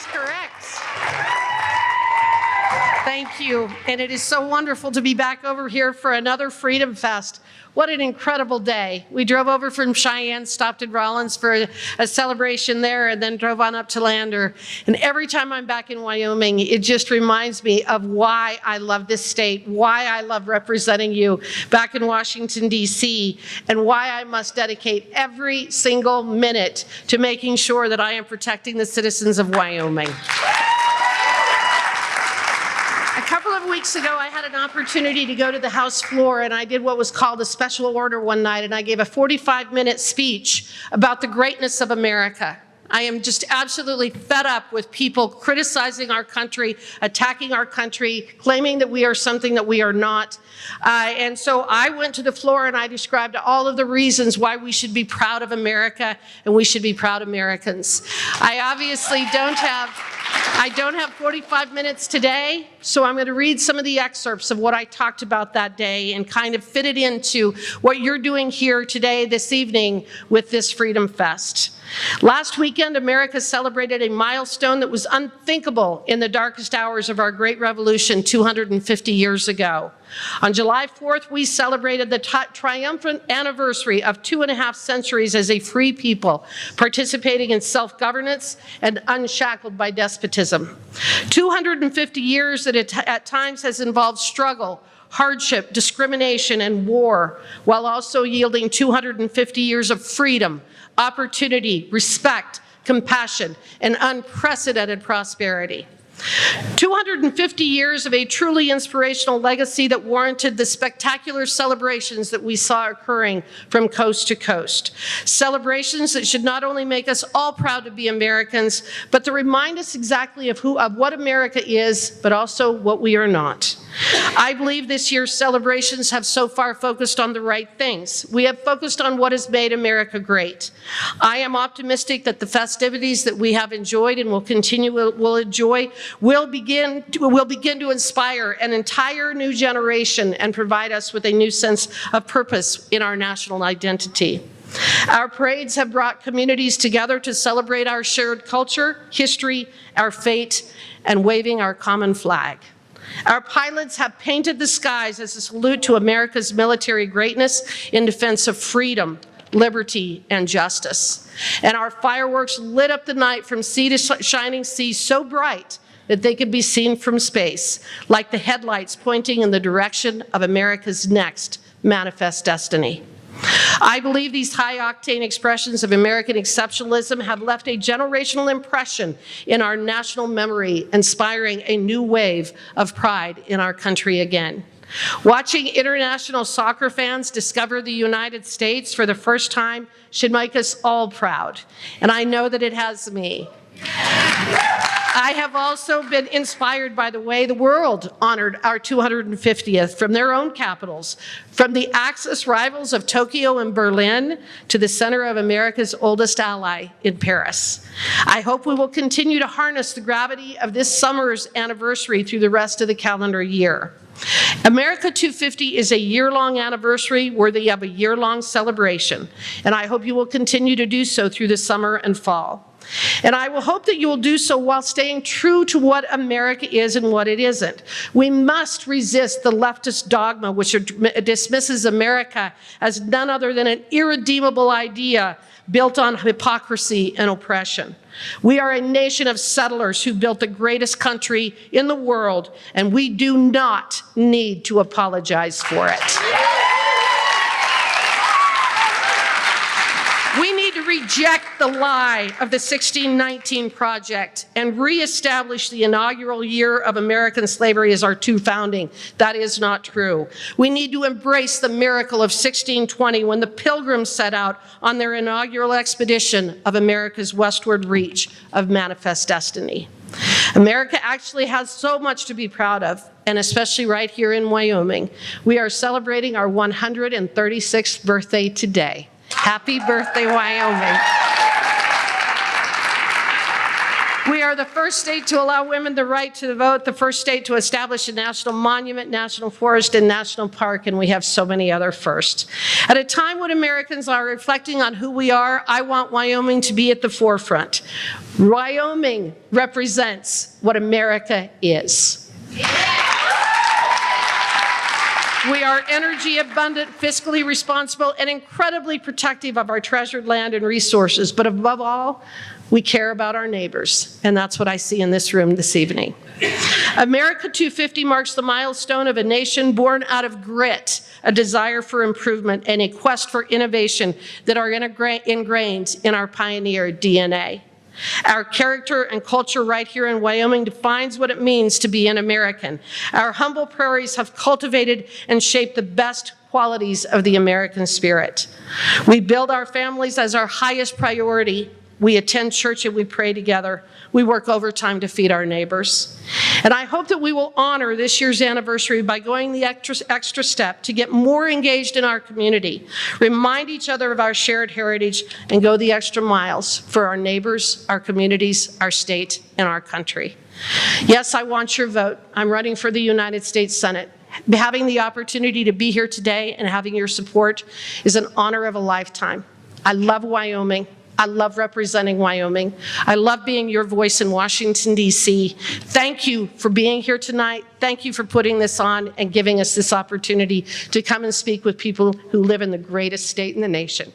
is correct. Thank you. And it is so wonderful to be back over here for another Freedom Fest. What an incredible day. We drove over from Cheyenne, stopped at Rollins for a celebration there, and then drove on up to Lander. And every time I'm back in Wyoming, it just reminds me of why I love this state, why I love representing you back in Washington, D.C., and why I must dedicate every single minute to making sure that I am protecting the citizens of Wyoming. A couple of weeks ago, I had an opportunity to go to the House floor, and I did what was called a special order one night, and I gave a 45-minute speech about the greatness of America. I am just absolutely fed up with people criticizing our country, attacking our country, claiming that we are something that we are not. And so I went to the floor and I described all of the reasons why we should be proud of America and we should be proud Americans. I obviously don't have 45 minutes today, so I'm going to read some of the excerpts of what I talked about that day and kind of fit it into what you're doing here today, this evening, with this Freedom Fest. Last weekend, America celebrated a milestone that was unthinkable in the darkest hours of our great revolution 250 years ago. On July 4th, we celebrated the triumphant anniversary of 2.5 centuries as a free people, participating in self-governance and unshackled by despotism. 250 years that at times has involved struggle, hardship, discrimination, and war, while also yielding 250 years of freedom, opportunity, respect, compassion, and unprecedented prosperity. 250 years of a truly inspirational legacy that warranted the spectacular celebrations that we saw occurring from coast to coast. Celebrations that should not only make us all proud to be Americans, but to remind us exactly of what America is, but also what we are not. I believe this year's celebrations have so far focused on the right things. We have focused on what has made America great. I am optimistic that the festivities that we have enjoyed and will enjoy will begin to inspire an entire new generation and provide us with a new sense of purpose in our national identity. Our parades have brought communities together to celebrate our shared culture, history, our fate, and waving our common flag. Our pilots have painted the skies as a salute to America's military greatness in defense of freedom, liberty, and justice. And our fireworks lit up the night from sea to shining sea so bright that they could be seen from space, like the headlights pointing in the direction of America's next manifest destiny. I believe these high-octane expressions of American exceptionalism have left a generational impression in our national memory, inspiring a new wave of pride in our country again. Watching international soccer fans discover the United States for the first time should make us all proud, and I know that it has me. I have also been inspired by the way the world honored our 250th from their own capitals, from the Axis rivals of Tokyo and Berlin to the center of America's oldest ally in Paris. I hope we will continue to harness the gravity of this summer's anniversary through the rest of the calendar year. America 250 is a year-long anniversary worthy of a year-long celebration, and I hope you will continue to do so through the summer and fall. And I will hope that you will do so while staying true to what America is and what it isn't. We must resist the leftist dogma which dismisses America as none other than an irredeemable idea built on hypocrisy and oppression. We are a nation of settlers who built the greatest country in the world, and we do not need to apologize for it. We need to reject the lie of the 1619 Project and reestablish the inaugural year of American slavery as our true founding. That is not true. We need to embrace the miracle of 1620 when the Pilgrims set out on their inaugural expedition of America's westward reach of manifest destiny. America actually has so much to be proud of, and especially right here in Wyoming. We are celebrating our 136th birthday today. Happy birthday, Wyoming. We We are the first state to allow women the right to vote, the first state to establish a national monument, national forest, and national park, and we have so many other firsts. At a time when Americans are reflecting on who we are, I want Wyoming to be at the forefront. Wyoming represents what America is. We are energy abundant, fiscally responsible, and incredibly protective of our treasured land and resources. But above all, we care about our neighbors, and that's what I see in this room this evening. America 250 marks the milestone of a nation born out of grit, a desire for improvement, and a quest for innovation that are ingrained in our pioneer DNA. Our character and culture right here in Wyoming defines what it means to be an American. Our humble prairies have cultivated and shaped the best qualities of the American spirit. We build our families as our highest priority. We attend church and we pray together. We work overtime to feed our neighbors. And I hope that we will honor this year's anniversary by going the extra step to get more engaged in our community, remind each other of our shared heritage, and go the extra miles for our neighbors, our communities, our state, and our country. Yes, I want your vote. I'm running for the United States Senate. Having the opportunity to be here today and having your support is an honor of a lifetime. I love Wyoming. I love representing Wyoming. I love being your voice in Washington, D.C. Thank you for being here tonight. Thank you for putting this on and giving us this opportunity to come and speak with people who live in the greatest state in the nation.